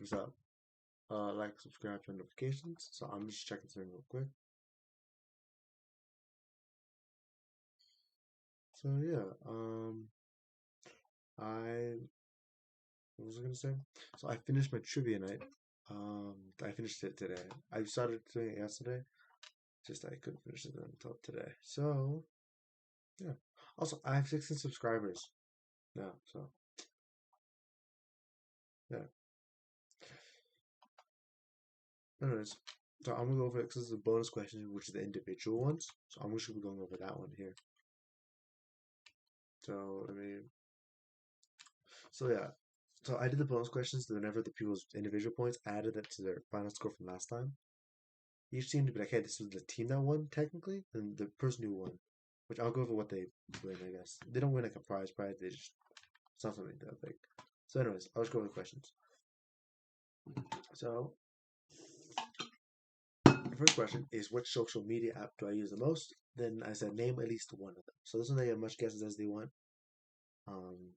what's up? Like, subscribe, turn notifications. So I'm just checking something real quick. So yeah, I what was I gonna say? So I finished my trivia night. I finished it today. I started doing it yesterday. Just I couldn't finish it until today. So yeah. Also, I have 16 subscribers now. So yeah. Anyways, so I'm gonna go over it because this is a bonus question, which is the individual ones. So I'm just gonna be going over that one here. So I mean, so yeah. So I did the bonus questions. Whenever the people's individual points added that to their final score from last time, each team to be like, hey, this was the team that won technically, and the person who won. Which I'll go over what they win. I guess they don't win like a prize. They just something like that big. So anyways, I'll just go over the questions. So the first question is, which social media app do I use the most? Then I said, name at least one of them. So this one they get much guesses as they want. Um,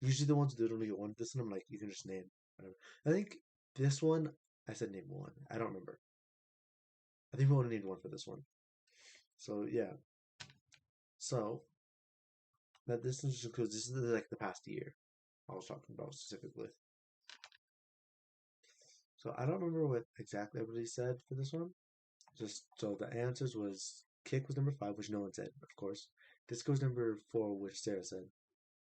Usually the ones that don't get one. This one I'm like, you can just name whatever. I think this one I said name one. I don't remember. I think we only need one for this one. So yeah. So that this is because this is like the past year I was talking about specifically. So I don't remember what exactly everybody said for this one. Just so the answers was Kick was number 5, which no one said, of course. Disco was number 4, which Sarah said.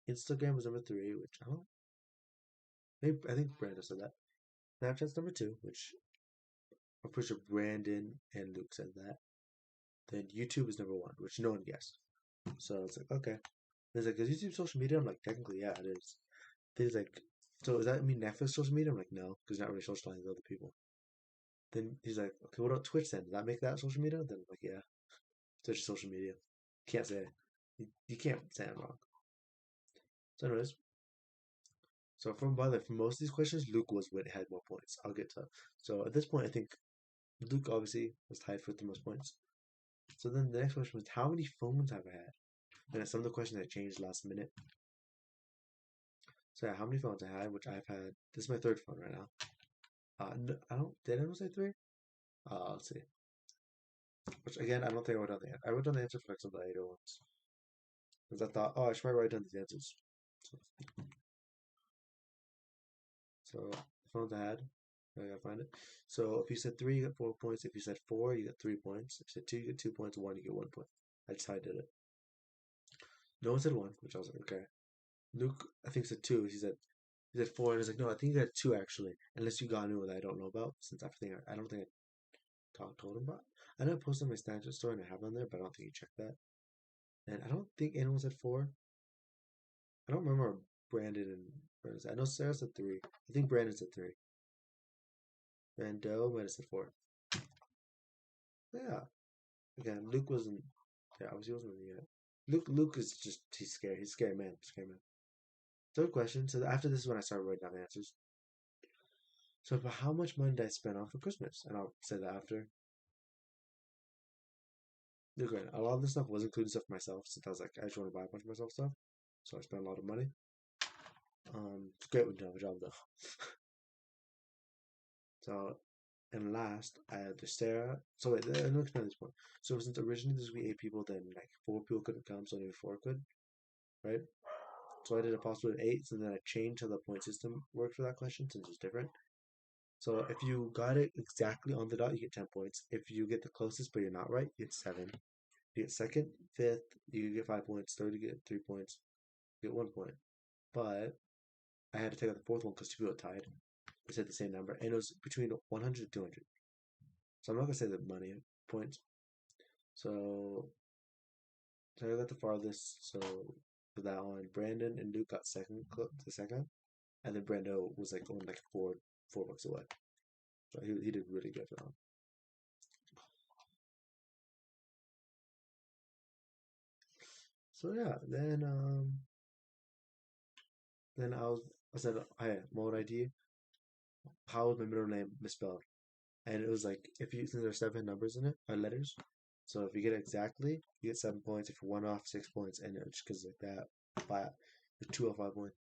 Instagram was number 3, which I don't. Maybe I think Brandon said that. Snapchat's number 2, which I'm pretty sure Brandon and Luke said that. Then YouTube is number 1, which no one guessed. So it's like okay. There's like, is YouTube social media? I'm like, technically, yeah, it is. There's like, so does that mean Netflix social media? I'm like, no, because not really socializing with other people. Then he's like, okay, what about Twitch then? Does that make that social media? Then I'm like, yeah, Twitch is social media. Can't say you can't say I'm wrong. So anyways, so from by the way, for most of these questions, Luke was what had more points. I'll get to. So at this point, I think Luke obviously was tied for the most points. So then the next question was, how many phones have I had? And some of the questions I changed last minute. So yeah, how many phones I had, which I've had. This is my third phone right now. No, I don't. Did I say 3? Let's see. Which again, I don't think I wrote down the answer. I wrote down the answer for like some of the later ones because I thought, oh, I should probably write down these answers. So the phones I had, I gotta find it. So if you said 3, you get 4 points. If you said 4, you get 3 points. If you said 2, you get 2 points. 1, you get 1 point. That's how I did it. No one said 1, which I was like, okay. Luke, I think said 2. He said 4, and he's like, no, I think you got 2 actually, unless you got new that I don't know about. Since I don't think I told him about. I know I posted my Snapchat story and I have on there, but I don't think you checked that. And I don't think anyone said 4. I don't remember Brandon and Brandon said. I know Sarah said 3. I think Brandon said 3. Randall might have said 4. Yeah. Again, Luke wasn't. Yeah, obviously wasn't really yet. Luke is just he's scared. He's a scared man. Scared man. Third question. So after this is when I started writing down the answers. So about how much money did I spend on for Christmas? And I'll say that after. Look, a lot of this stuff was including stuff for myself, since I was like, I just want to buy a bunch of myself stuff. So I spent a lot of money. It's great when you have a job though. So and last, I had the Sarah. So wait, let me explain this point. So since originally this would be 8 people, then like 4 people couldn't come, so only 4 could, right? So I did a possible of 8, and then I changed how the point system worked for that question since it's different. So if you got it exactly on the dot, you get 10 points. If you get the closest but you're not right, you get 7. You get second, fifth, you get 5 points. Third, you get 3 points. You get 1 point. But I had to take out the fourth one because 2 people tied. They said the same number, and it was between 100 and 200. So I'm not gonna say the money points. So I got the farthest. So for that one, Brandon and Luke got the second, and then Brando was like only like four bucks away. So he did really good for that. So yeah, then I said, hey, what ID? How was my middle name misspelled? And it was like if you since there's 7 numbers in it, letters. So if you get it exactly, you get 7 points. If you're 1 off, 6 points, and it just goes like that. By 2 off 5 points.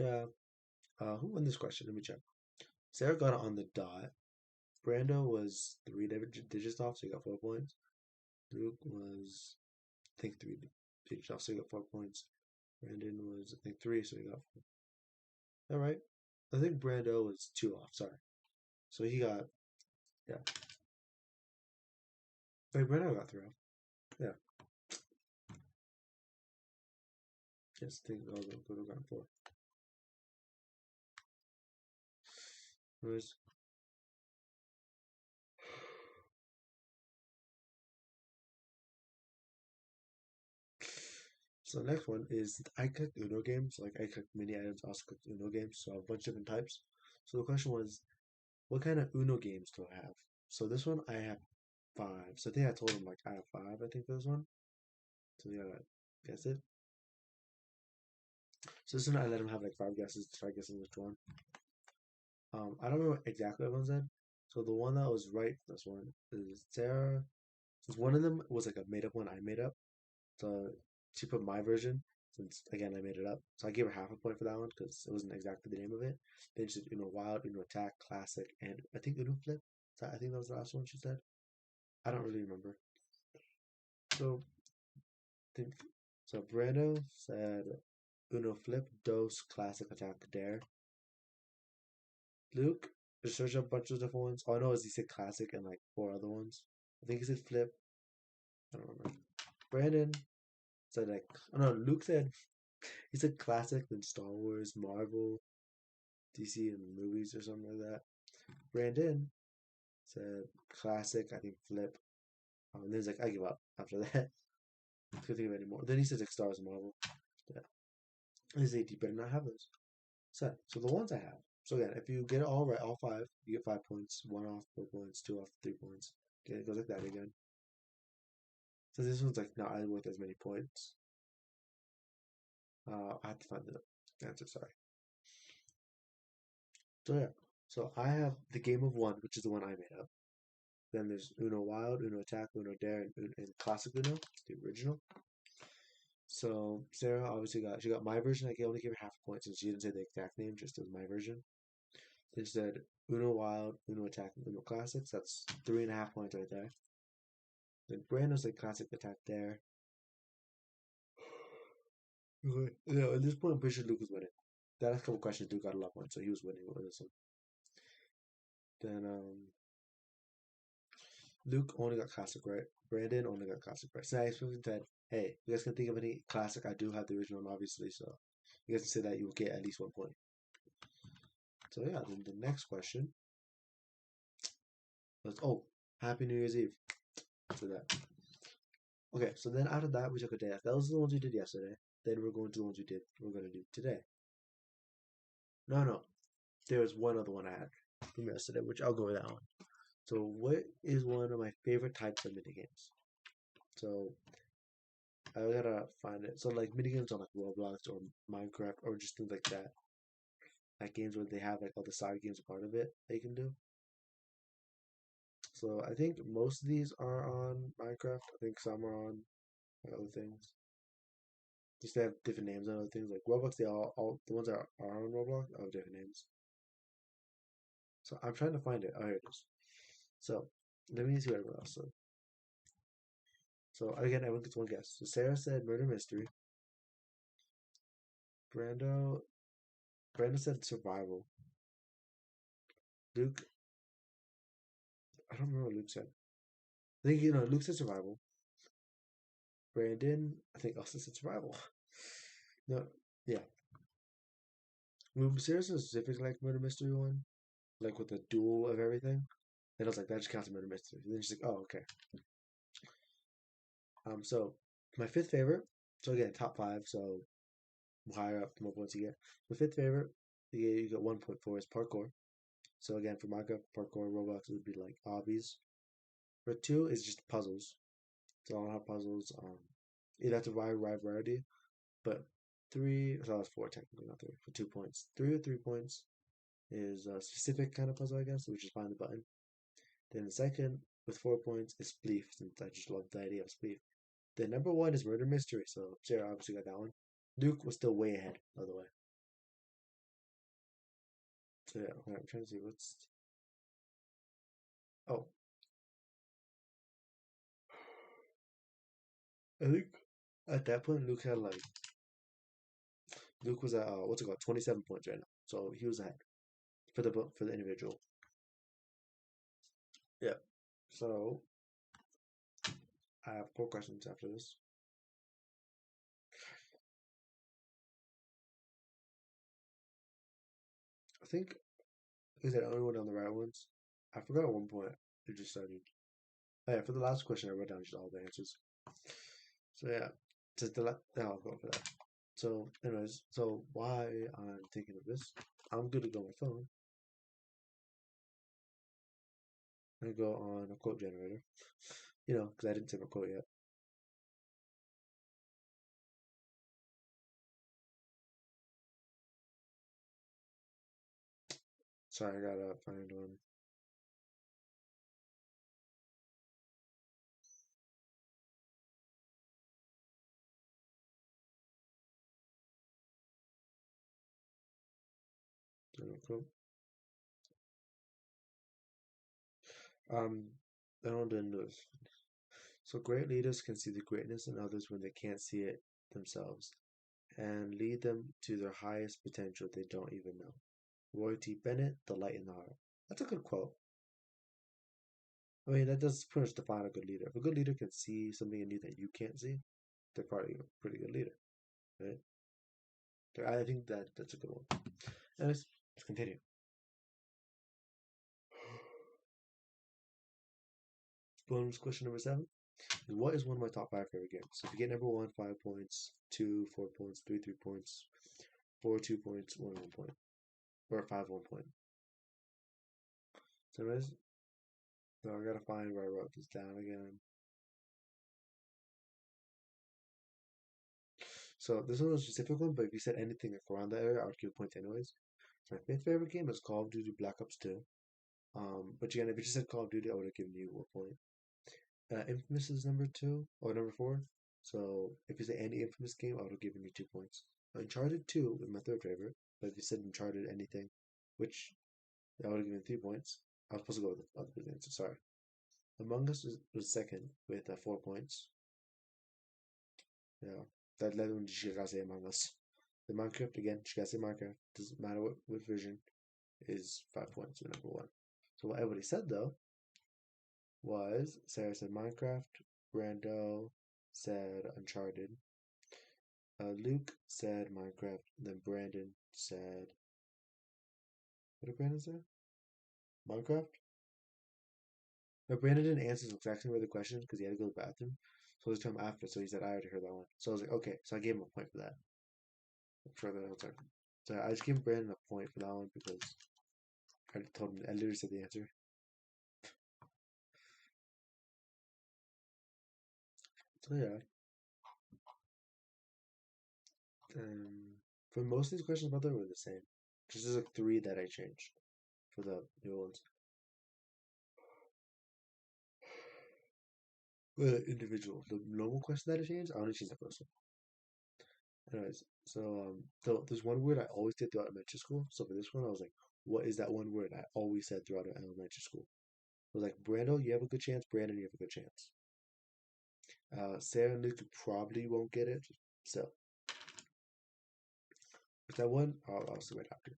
yeah. Who won this question? Let me check. Sarah got it on the dot. Brando was three digits off, so he got 4 points. Luke was, I think, three digits off, so he got 4 points. Brandon was, I think, three, so he got four. All right. I think Brando was two off. Sorry. So he got, yeah. Wait, Brando got three off. Yeah. Yes, I think I'll got four. Anyways. So the next one is I collect Uno games. Like I collect mini items, I also collect Uno games. So I have a bunch of different types. So the question was, what kind of Uno games do I have? So this one I have five. So I think I told him like I have five. I think for this one. So you gotta guess it. So this one I let him have like five guesses to try guessing which one. I don't remember exactly what one said. So the one that was right for this one is Sarah. Since one of them was like a made up one I made up. So she put my version since again I made it up. So I gave her half a point for that one because it wasn't exactly the name of it. Then she said Uno Wild, Uno Attack, Classic, and I think Uno Flip. I think that was the last one she said. I don't really remember. So think so. Brando said Uno Flip, Dos, Classic, Attack, Dare. Luke just searched up a bunch of different ones. All I know is he said Classic and like four other ones. I think he said Flip. I don't remember. Brandon said like, oh no, Luke said he said Classic, then Star Wars, Marvel, DC and movies or something like that. Brandon said Classic, I think Flip. And then he's like, I give up after that. I couldn't think of any more. Then he says like Star Wars and Marvel. Yeah. And he said, you better not have those. So the ones I have. So again, if you get it all right, all five, you get 5 points. One off, 4 points. Two off, 3 points. Okay, it goes like that again. So this one's like not worth as many points. I have to find the answer. Sorry. So yeah. So I have the game of one, which is the one I made up. Then there's Uno Wild, Uno Attack, Uno Dare, and Classic Uno, the original. So Sarah obviously got my version. I can only give her half a point since she didn't say the exact name, just as my version. Then she said Uno Wild, Uno Attack, and Uno Classics. That's 3.5 points right there. Then Brando's like Classic Attack Dare. Okay. Yeah, at this point, I'm pretty sure Luke was winning. That last couple questions, Luke got a lot of points, so he was winning with this one. Then Luke only got classic right. Brandon only got classic right. So I expected that, hey, you guys can think of any classic? I do have the original, obviously, so you guys can say that you will get at least 1 point. So yeah, then the next question was, oh, Happy New Year's Eve. So that. Okay, so then after that, we took a day off. That was the ones we did yesterday. Then we're going to the ones we're going to do today. No. There was one other one I had from yesterday, which I'll go with that one. So what is one of my favorite types of minigames? So I gotta find it. So like minigames on like Roblox or Minecraft or just things like that. Like games where they have like all the side games a part of it that you can do. So I think most of these are on Minecraft. I think some are on like, other things. Just they have different names on other things. Like Roblox, they all the ones that are on Roblox have different names. So I'm trying to find it. Oh, here it is. So let me see what everyone else said. So again, everyone gets one guess. So Sarah said murder mystery. Brando Brandon said survival. Luke, I don't remember what Luke said. I think Luke said survival. Brandon, I think also said survival. No, yeah. Sarah said specific like murder mystery one, like with the duel of everything. And I was like, that just counts as murder mystery. And then she's like, oh, okay. So my fifth favorite. So again, top five. So higher up, the more points you get. My fifth favorite, you get 1 point for is parkour. So again, for Minecraft, parkour, Roblox, it would be like obbies. For two is just puzzles. So I don't have puzzles. You'd have to ride variety. But three, so that's four technically, not three, for 2 points. 3 or 3 points is a specific kind of puzzle, I guess, which is find the button. Then the second, with 4 points, is Spleef, since I just love the idea of Spleef. The number one is Murder Mystery, so Sarah obviously got that one. Luke was still way ahead, by the way. So yeah, I'm trying to see what's. Oh, I think at that point Luke was at what's it called, 27 points right now. So he was ahead for the individual. Yeah. So I have 4 questions after this. I think is that I only went down the right ones. I forgot at one point it just started. Oh yeah, for the last question I wrote down just all the answers. So yeah, just I'll go for that. So anyways, so why I'm thinking of this, I'm gonna go on my phone and go on a quote generator. Because I didn't save a quote yet. Sorry, I gotta find one. Quote. Um, I don't do this. So great leaders can see the greatness in others when they can't see it themselves, and lead them to their highest potential they don't even know. Roy T. Bennett, The Light in the Heart. That's a good quote. I mean, that does pretty much define a good leader. If a good leader can see something in you that you can't see, they're probably a pretty good leader, right? I think that's a good one. Anyways, let's continue. Bonus question number 7. What is one of my top 5 favorite games? So if you get number 1, 5 points, 2, 4 points, 3, 3 points, 4, 2 points, 1, 1 point, or 5, 1 point. So anyways, so I gotta find where I wrote this down again. So this one was a specific one, but if you said anything like around that area, I would give a point anyways. So my 5th favorite game is Call of Duty Black Ops 2. But again, if you just said Call of Duty, I would have given you a point. Infamous is number 2 or number 4. So if you say any Infamous game, I would have given you 2 points. Uncharted 2 was my 3rd favorite, but if you said Uncharted anything, which I would have given 3 points. I was supposed to go with the other good answer, sorry. Among Us was second with 4 points. Yeah, that led when you gotta say Among Us. The Minecraft again, you gotta say Minecraft. Doesn't matter what version is 5 points to number 1. So what everybody said though was Sarah said Minecraft, Brando said Uncharted, Luke said Minecraft, then Brandon said what did Brandon say? Minecraft? No, Brandon didn't answer the exact same way the question because he had to go to the bathroom. So this time after, so he said I already heard that one. So I was like, okay, so I gave him a point for that. For the answer. So I just gave Brandon a point for that one because I told him I literally said the answer. So yeah. For most of these questions, by the way, were the same. Just there's like 3 that I changed for the new ones. The individual, the normal question that I changed, I only changed the first one. Anyways, so there's one word I always did throughout elementary school. So for this one, I was like, what is that one word I always said throughout elementary school? I was like, Brando, you have a good chance. Brandon, you have a good chance. Sarah and Luke probably won't get it. So, with that one, I'll see right after.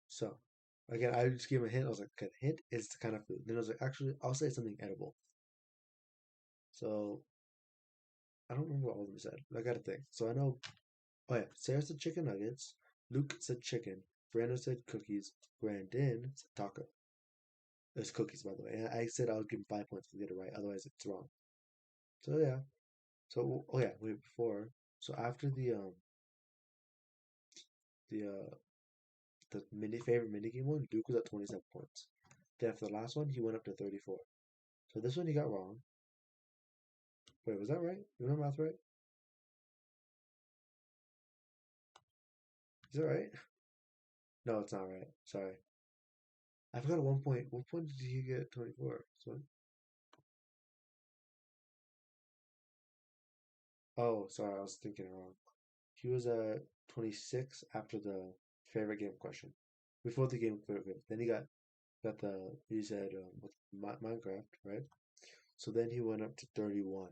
So, again, I just gave him a hint. I was like, okay, the hint is the kind of food. Then I was like, actually, I'll say something edible. So, I don't remember what all of them said. I gotta think. So I know. Oh yeah, Sarah said chicken nuggets. Luke said chicken. Brandon said cookies. Brandon said taco. It's cookies, by the way. And I said I would give him 5 points if he get it right. Otherwise, it's wrong. So yeah. So oh yeah, wait before. So after the mini favorite mini game one, Luke was at 27 points. Then after the last one, he went up to 34. So this one he got wrong. Wait, was that right? You know math right? Is that right? No, it's not right. Sorry. I forgot at one point. What point did he get 24? So, oh, sorry, I was thinking wrong. He was at 26 after the favorite game question. before the game. Then he said Minecraft, right? So then he went up to 31.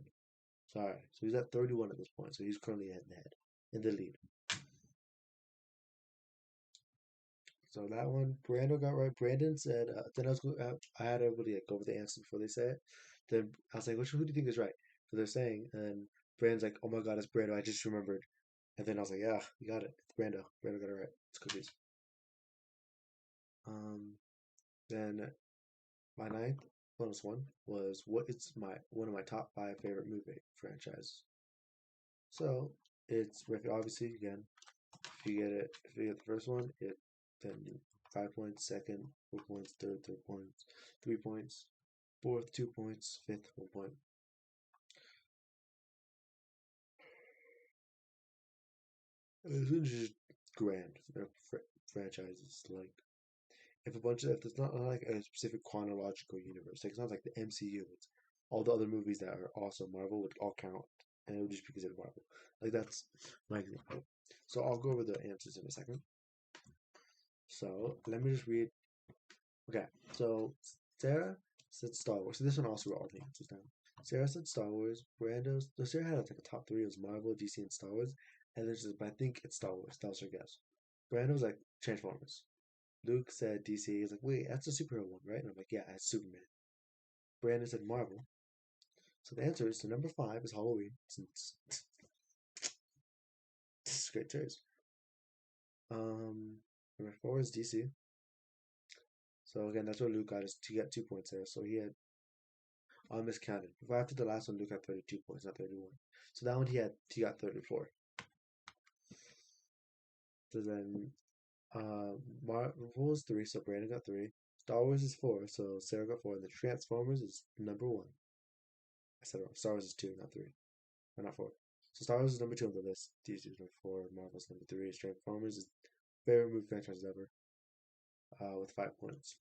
Sorry, so he's at 31 at this point. So he's currently head and head in the lead. So that one, Brando got right. Brandon said, then I had everybody like, go over the answers before they say it. Then I was like, who do you think is right? So they're saying, and Brandon's like, oh my God, it's Brando. I just remembered. And then I was like, yeah, you got it. It's Brando. Brando got it right. It's cookies. Then my ninth bonus one was what is my one of my top 5 favorite movie franchises. So it's obviously again, if you get the first one, then 5 points, second 4 points, third 3 points, 3 points, fourth 2 points, fifth 1 point. This is just grand. They're franchises like if it's not like a specific chronological universe, like it's not like the MCU. It's all the other movies that are also Marvel would all count, and it would just be considered Marvel. Like that's my example. So I'll go over the answers in a second. So let me just read. Okay, so Sarah said Star Wars. So this one also wrote all the answers down. Sarah said Star Wars. So Sarah had like a top 3. It was Marvel, DC, and Star Wars. And then she said, but I think it's Star Wars. That was her guess. Brando was like Transformers. Luke said DC. He's like, wait, that's the superhero one, right? And I'm like, yeah, it's Superman. Brandon said Marvel. So the answer is so number 5 is Halloween. Since this is great choice. Number 4 is DC. So again, that's what Luke got is to get 2 points there. So he had miscounted. If after the last one, Luke had 32 points, not 31. So that one he got 34. So then Marvel is 3, so Brandon got 3. Star Wars is 4, so Sarah got 4. And the Transformers is number 1. I said it wrong. Star Wars is 2, not 3. Or not 4. So Star Wars is number 2 on the list. DC is number 4. Marvel's number 3. Transformers is favorite movie franchise ever. With 5 points.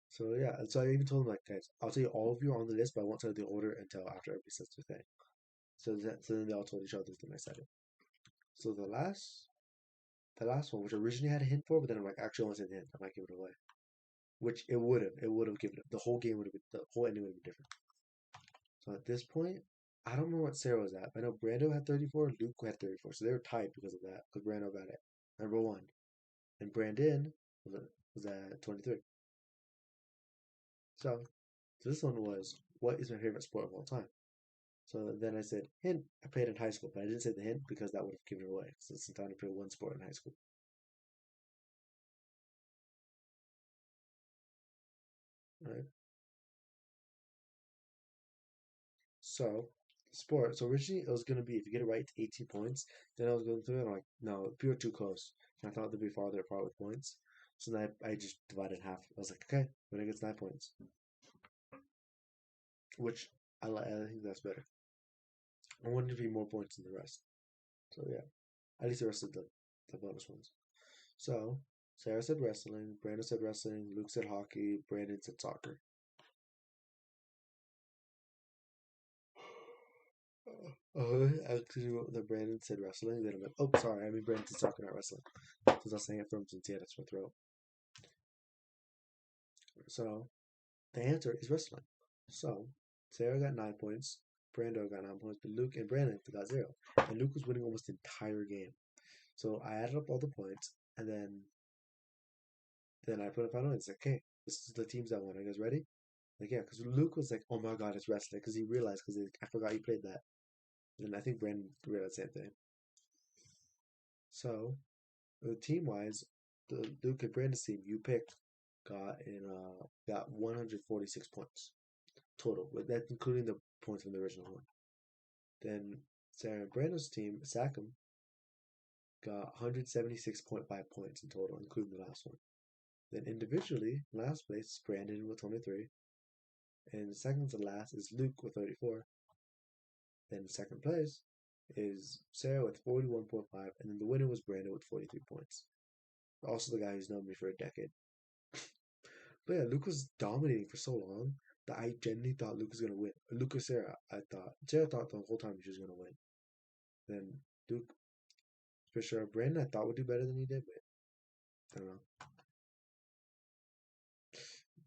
So yeah, so I even told him like, guys, I'll tell you all of you are on the list, but I won't tell you the order until after everybody says their thing. So then they all told each other, then I said it. So the last one, which I originally had a hint for, but then I'm like, actually, I want to say the hint. I might give it away. Which it would have. It would have given it. The whole game would have been. The whole ending would have been different. So at this point, I don't know what Sarah was at. I know Brando had 34, Luke had 34, so they were tied because of that. Because Brando got it number 1, and Brandon was at 23. So this one was what is my favorite sport of all time. So then I said hint. I played in high school, but I didn't say the hint because that would have given it away. So it's time to play one sport in high school. All right. So sport. So originally it was gonna be if you get it right, it's 18 points. Then I was going through it, and I'm like, no, people are too close. And I thought they'd be farther apart with points. So then I just divided in half. I was like, okay, winner gets 9 points, which I think that's better. I wanted to be more points than the rest. So yeah, at least the rest of the bonus ones. So Sarah said wrestling, Brandon said wrestling, Luke said hockey, Brandon said soccer. Actually, the Brandon said wrestling. Then I'm like, oh, sorry, I mean Brandon said soccer, not wrestling. Because I was saying it from since he had a sore throat. So the answer is wrestling. So Sarah got 9 points, Brando got 9 points, but Luke and Brandon got 0. And Luke was winning almost the entire game. So I added up all the points, and then I put a final. It's like, okay, this is the teams that won. Are you guys ready? Like, yeah, because Luke was like, oh my god, it's wrestling, because he realized, because I forgot he played that. And I think Brandon realized the same thing. So, team wise, the Luke and Brandon's team you picked got 146 points total, with that including the points from the original one. Then Sarah and Brandon's team, Sackham, got 176.5 points in total, including the last one. Then individually, last place is Brandon with 23, and second to last is Luke with 34. Then second place is Sarah with 41.5, and then the winner was Brandon with 43 points. Also, the guy who's known me for a decade. But yeah, Luke was dominating for so long that I genuinely thought Luke was gonna win. Luke or Sarah, I thought. Sarah thought the whole time she was gonna win. Then Luke For sure. Brandon, I thought would do better than he did, but I don't know.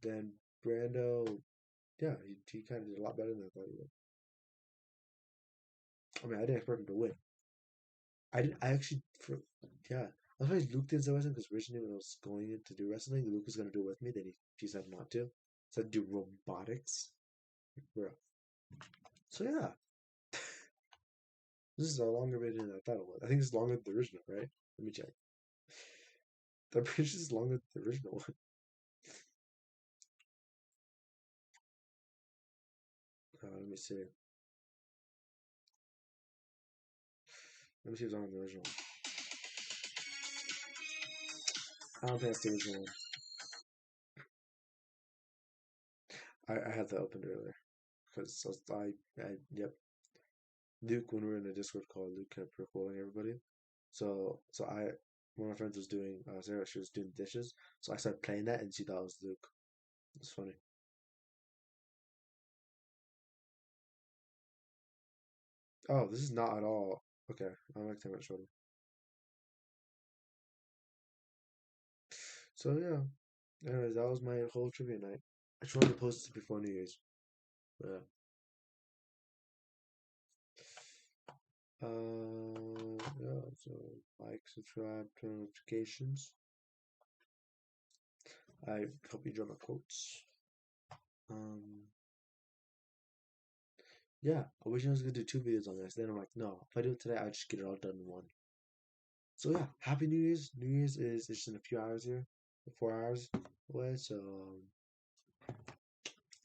Then Brando, yeah, he kind of did a lot better than I thought he would. I mean, I didn't expect him to win. I actually, yeah. I was surprised Luke didn't say wrestling because originally when I was going in to do wrestling, Luke was going to do it with me. Then he said not to. Said do robotics. Bro. So yeah, this is a longer video than I thought it was. I think it's longer than the original, right? Let me check. The bridge is longer than the original one. Let me see. Let me see what's on the original one. I don't think that's the original one. I had that opened earlier because yep. Luke, when we were in a Discord call, Luke kept recording everybody. One of my friends was doing, Sarah, she was doing dishes. So I started playing that and she thought it was Luke. It's funny. Oh, this is not at all. Okay, I'm like 10 minutes shorter. So yeah. Anyways, that was my whole trivia night. I just wanted to post it before New Year's. Yeah. Yeah, so like, subscribe, turn on notifications. I hope you enjoy my quotes. Um, yeah, I wish I was gonna do 2 videos on this. Then I'm like, no, if I do it today, I just get it all done in one. So yeah, happy New Year's. New Year's is just in a few hours here, 4 hours away. So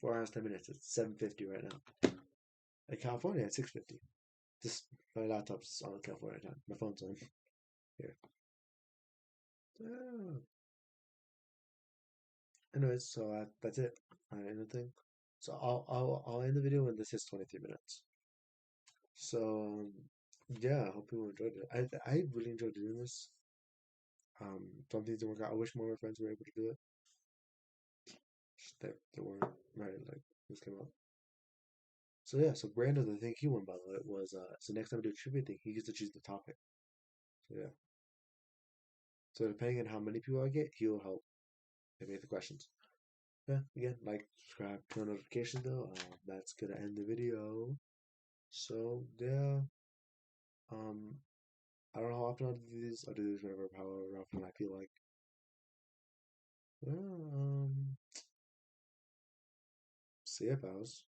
4 hours 10 minutes. It's 7:50 right now. In California, it's 6:50. Just my laptop's on California time. My phone's on here. Yeah. Anyways, so that's it. Anything. So I'll end the video when this is 23 minutes. So yeah, I hope people enjoyed it. I really enjoyed doing this. Some things didn't work out. I wish more of my friends were able to do it. Just that they weren't right. Like this came out. So yeah, so Brando, the thing he won by the way was so next time we do a trivia thing, he gets to choose the topic. So yeah. So depending on how many people I get, he'll help make the questions. Yeah, again, like, subscribe, turn on notifications though. That's gonna end the video. So yeah. Um I don't know how often I'll do these. I'll do these whenever, however often I feel like. Yeah, see ya, pals.